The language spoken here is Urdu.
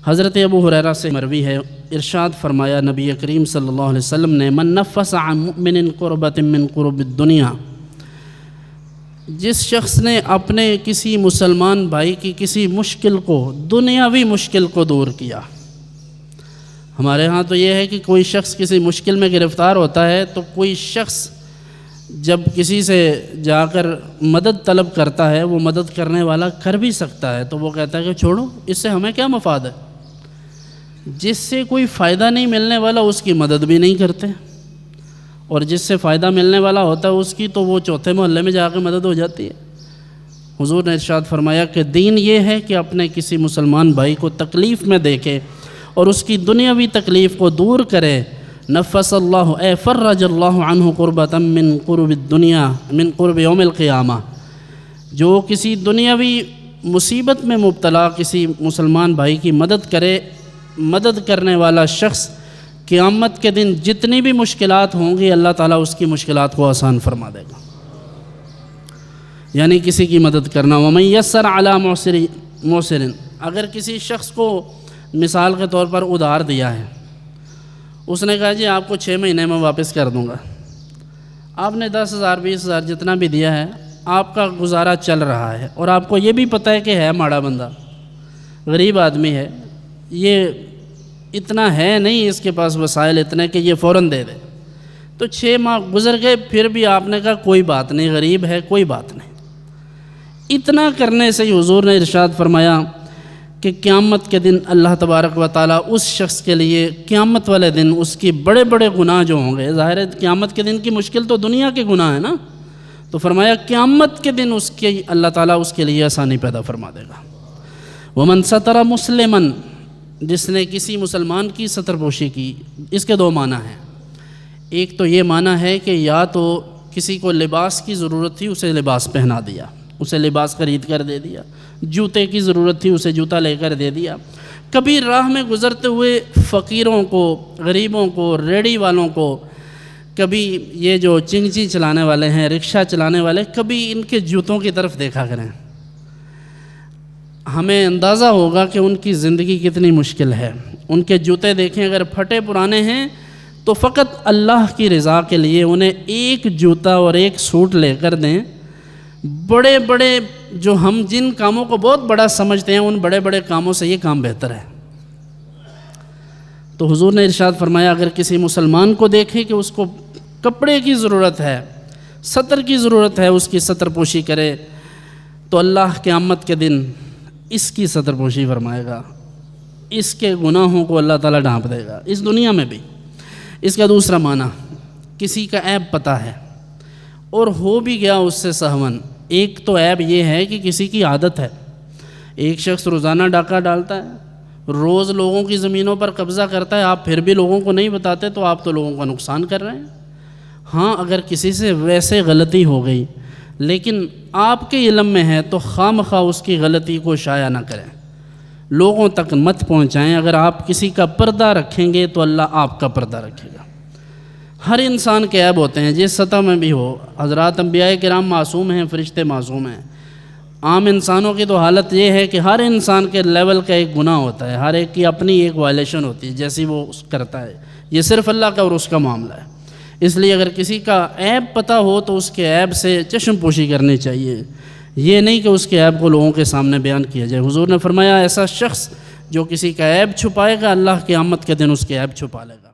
حضرت ابو ہریرہ سے مروی ہے، ارشاد فرمایا نبی کریم صلی اللہ علیہ وسلم نے، من نفس عن مؤمن قربۃ من قرب الدنیا، جس شخص نے اپنے کسی مسلمان بھائی کی کسی مشکل کو، دنیاوی مشکل کو دور کیا۔ ہمارے ہاں تو یہ ہے کہ کوئی شخص کسی مشکل میں گرفتار ہوتا ہے تو کوئی شخص جب کسی سے جا کر مدد طلب کرتا ہے، وہ مدد کرنے والا کر بھی سکتا ہے تو وہ کہتا ہے کہ چھوڑو، اس سے ہمیں کیا مفاد ہے۔ جس سے کوئی فائدہ نہیں ملنے والا اس کی مدد بھی نہیں کرتے، اور جس سے فائدہ ملنے والا ہوتا ہے اس کی تو وہ چوتھے محلے میں جا کے مدد ہو جاتی ہے۔ حضور نے ارشاد فرمایا کہ دین یہ ہے کہ اپنے کسی مسلمان بھائی کو تکلیف میں دیکھے اور اس کی دنیاوی تکلیف کو دور کرے۔ نفس اللہ اے فرج اللہ عنہ قربۃ من قرب الدنیا من قرب یوم القیامہ، جو کسی دنیاوی مصیبت میں مبتلا کسی مسلمان بھائی کی مدد کرے، مدد کرنے والا شخص قیامت کے دن جتنی بھی مشکلات ہوں گی اللہ تعالیٰ اس کی مشکلات کو آسان فرما دے گا۔ یعنی کسی کی مدد کرنا۔ ومن یسر علی معسر، اگر کسی شخص کو مثال کے طور پر ادھار دیا ہے، اس نے کہا جی آپ کو 6 مہینے میں واپس کر دوں گا، آپ نے 10,000 20,000 جتنا بھی دیا ہے، آپ کا گزارا چل رہا ہے اور آپ کو یہ بھی پتہ ہے کہ ہے ماڑا بندہ، غریب آدمی ہے، یہ اتنا ہے نہیں اس کے پاس وسائل اتنے کہ یہ فوراً دے دے، تو 6 ماہ گزر گئے، پھر بھی آپ نے کہا کوئی بات نہیں، غریب ہے کوئی بات نہیں۔ اتنا کرنے سے ہی حضور نے ارشاد فرمایا کہ قیامت کے دن اللہ تبارک و تعالیٰ اس شخص کے لیے قیامت والے دن اس کی بڑے بڑے گناہ جو ہوں گے، ظاہر ہے قیامت کے دن کی مشکل تو دنیا کے گناہ ہے نا، تو فرمایا قیامت کے دن اس کی اللہ تعالیٰ اس کے لیے آسانی پیدا فرما دے گا۔ ومن ستر مسلما، جس نے کسی مسلمان کی ستر پوشی کی، اس کے 2 معنی ہیں۔ ایک تو یہ معنی ہے کہ یا تو کسی کو لباس کی ضرورت تھی اسے لباس پہنا دیا، اسے لباس خرید کر دے دیا، جوتے کی ضرورت تھی اسے جوتا لے کر دے دیا، کبھی راہ میں گزرتے ہوئے فقیروں کو، غریبوں کو، ریڑھی والوں کو، کبھی یہ جو چنگچی چلانے والے ہیں، رکشہ چلانے والے، کبھی ان کے جوتوں کی طرف دیکھا کریں، ہمیں اندازہ ہوگا کہ ان کی زندگی کتنی مشکل ہے۔ ان کے جوتے دیکھیں اگر پھٹے پرانے ہیں تو فقط اللہ کی رضا کے لیے انہیں ایک جوتا اور ایک سوٹ لے کر دیں، بڑے بڑے جو ہم جن کاموں کو بہت بڑا سمجھتے ہیں ان بڑے بڑے کاموں سے یہ کام بہتر ہے۔ تو حضور نے ارشاد فرمایا اگر کسی مسلمان کو دیکھے کہ اس کو کپڑے کی ضرورت ہے، ستر کی ضرورت ہے، اس کی ستر پوشی کرے تو اللہ قیامت کے دن اس کی ستر پوشی فرمائے گا، اس کے گناہوں کو اللہ تعالیٰ ڈھانپ دے گا اس دنیا میں بھی۔ اس کا دوسرا معنی، کسی کا عیب پتہ ہے اور ہو بھی گیا اس سے سہون۔ ایک تو عیب یہ ہے کہ کسی کی عادت ہے، ایک شخص روزانہ ڈاکہ ڈالتا ہے، روز لوگوں کی زمینوں پر قبضہ کرتا ہے، آپ پھر بھی لوگوں کو نہیں بتاتے تو آپ تو لوگوں کا نقصان کر رہے ہیں۔ ہاں اگر کسی سے ویسے غلطی ہو گئی لیکن آپ کے علم میں ہے تو خواہ اس کی غلطی کو شائع نہ کریں، لوگوں تک مت پہنچائیں۔ اگر آپ کسی کا پردہ رکھیں گے تو اللہ آپ کا پردہ رکھے گا۔ ہر انسان کے عیب ہوتے ہیں جس سطح میں بھی ہو، حضرات انبیاء کرام معصوم ہیں، فرشتے معصوم ہیں۔ عام انسانوں کی تو حالت یہ ہے کہ ہر انسان کے لیول کا ایک گناہ ہوتا ہے، ہر ایک کی اپنی ایک وائلیشن ہوتی ہے جیسی وہ کرتا ہے، یہ صرف اللہ کا اور اس کا معاملہ ہے۔ اس لیے اگر کسی کا عیب پتہ ہو تو اس کے عیب سے چشم پوشی کرنی چاہیے، یہ نہیں کہ اس کے عیب کو لوگوں کے سامنے بیان کیا جائے۔ حضور نے فرمایا ایسا شخص جو کسی کا عیب چھپائے گا اللہ قیامت کے دن اس کے عیب چھپا لے گا۔